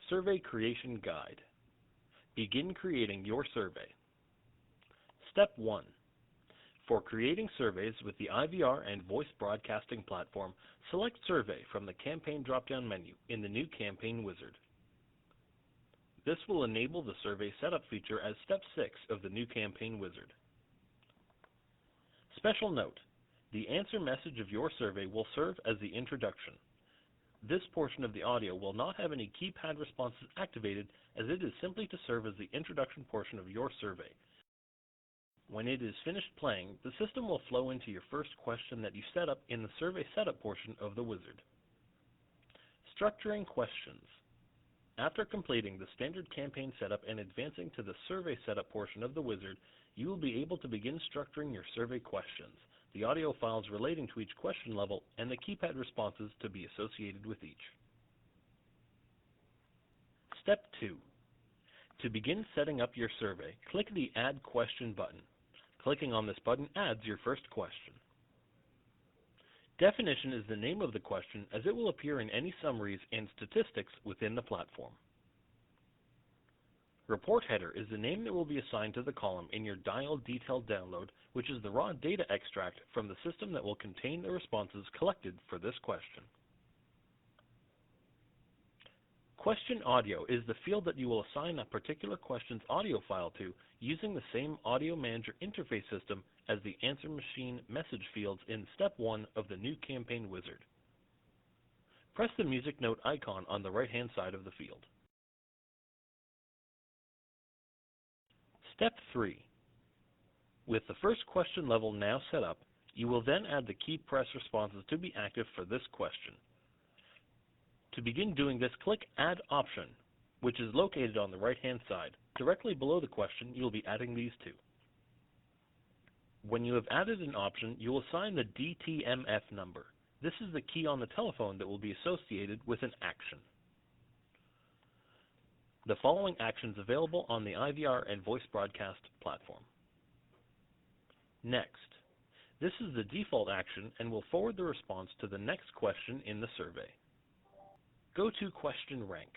Survey Creation Guide. Begin creating your survey. Step 1. For creating surveys with the IVR and voice broadcasting platform, select Survey from the Campaign drop-down menu in the new Campaign Wizard. This will enable the Survey Setup feature as Step 6 of the new Campaign Wizard. Special note: the answer message of your survey will serve as the introduction. This portion of the audio will not have any keypad responses activated, as it is simply to serve as the introduction portion of your survey. When it is finished playing, the system will flow into your first question that you set up in the survey setup portion of the wizard. Structuring questions. After completing the standard campaign setup and advancing to the survey setup portion of the wizard, you will be able to begin structuring your survey questions, the audio files relating to each question level, and the keypad responses to be associated with each. Step 2. To begin setting up your survey, click the Add Question button. Clicking on this button adds your first question. Definition is the name of the question, as it will appear in any summaries and statistics within the platform. Report header is the name that will be assigned to the column in your dial detail download, which is the raw data extract from the system that will contain the responses collected for this question. Question audio is the field that you will assign a particular question's audio file to using the same Audio Manager interface system as the Answer Machine message fields in Step 1 of the new Campaign Wizard. Press the music note icon on the right-hand side of the field. Step 3. With the first question level now set up, you will then add the key press responses to be active for this question. To begin doing this, click Add Option, which is located on the right-hand side. Directly below the question, you will be adding these two. When you have added an option, you will assign the DTMF number. This is the key on the telephone that will be associated with an action. The following actions available on the IVR and voice broadcast platform. Next. This is the default action and will forward the response to the next question in the survey. Go to question rank.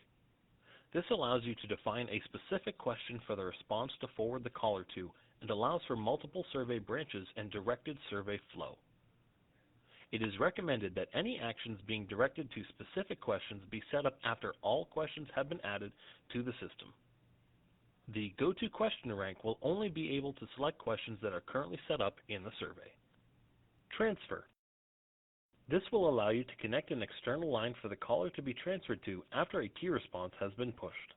This allows you to define a specific question for the response to forward the caller to and allows for multiple survey branches and directed survey flow. It is recommended that any actions being directed to specific questions be set up after all questions have been added to the system. The Go to question rank will only be able to select questions that are currently set up in the survey. Transfer. This will allow you to connect an external line for the caller to be transferred to after a key response has been pushed.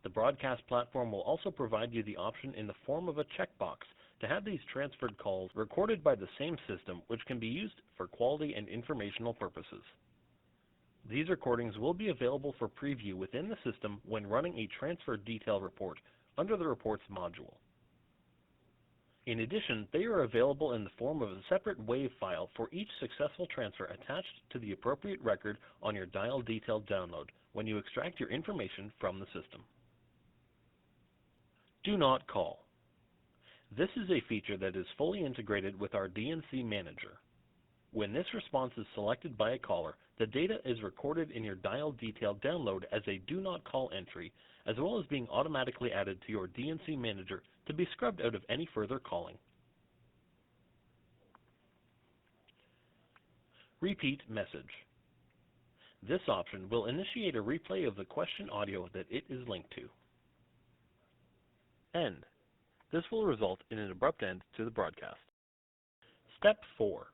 The broadcast platform will also provide you the option in the form of a checkbox to have these transferred calls recorded by the same system, which can be used for quality and informational purposes. These recordings will be available for preview within the system when running a transfer detail report under the Reports module. In addition, they are available in the form of a separate WAV file for each successful transfer attached to the appropriate record on your dial detail download when you extract your information from the system. Do not call. This is a feature that is fully integrated with our DNC Manager. When this response is selected by a caller, the data is recorded in your dial detail download as a Do Not Call entry, as well as being automatically added to your DNC Manager to be scrubbed out of any further calling. Repeat message. This option will initiate a replay of the question audio that it is linked to. End. This will result in an abrupt end to the broadcast. Step 4.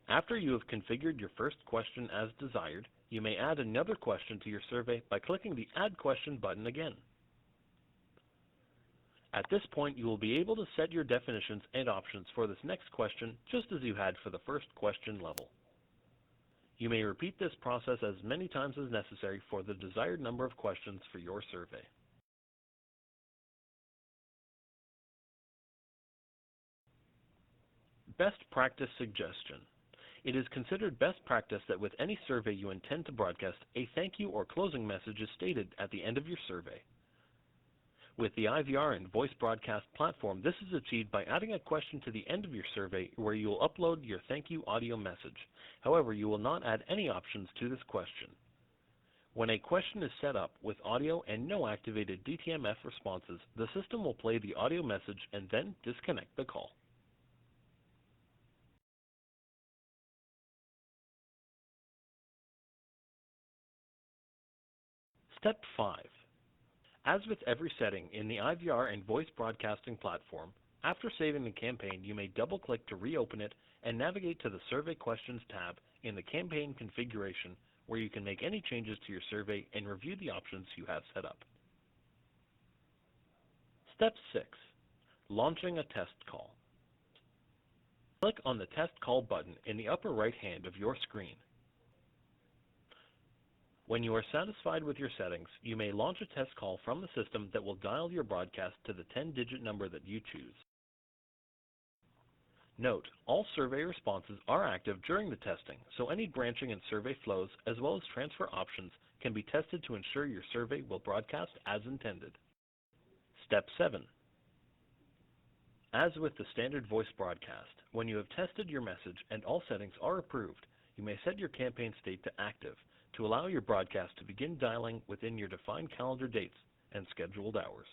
After you have configured your first question as desired, you may add another question to your survey by clicking the Add Question button again. At this point, you will be able to set your definitions and options for this next question just as you had for the first question level. You may repeat this process as many times as necessary for the desired number of questions for your survey. Best practice suggestion. It is considered best practice that with any survey you intend to broadcast, a thank you or closing message is stated at the end of your survey. With the IVR and voice broadcast platform, this is achieved by adding a question to the end of your survey where you will upload your thank you audio message. However, you will not add any options to this question. When a question is set up with audio and no activated DTMF responses, the system will play the audio message and then disconnect the call. Step 5. As with every setting in the IVR and voice broadcasting platform, after saving the campaign, you may double-click to reopen it and navigate to the Survey Questions tab in the campaign configuration, where you can make any changes to your survey and review the options you have set up. Step 6. Launching a test call. Click on the Test Call button in the upper right hand of your screen. When you are satisfied with your settings, you may launch a test call from the system that will dial your broadcast to the 10-digit number that you choose. Note, all survey responses are active during the testing, so any branching and survey flows as well as transfer options can be tested to ensure your survey will broadcast as intended. Step 7. As with the standard voice broadcast, when you have tested your message and all settings are approved, you may set your campaign state to active to allow your broadcast to begin dialing within your defined calendar dates and scheduled hours.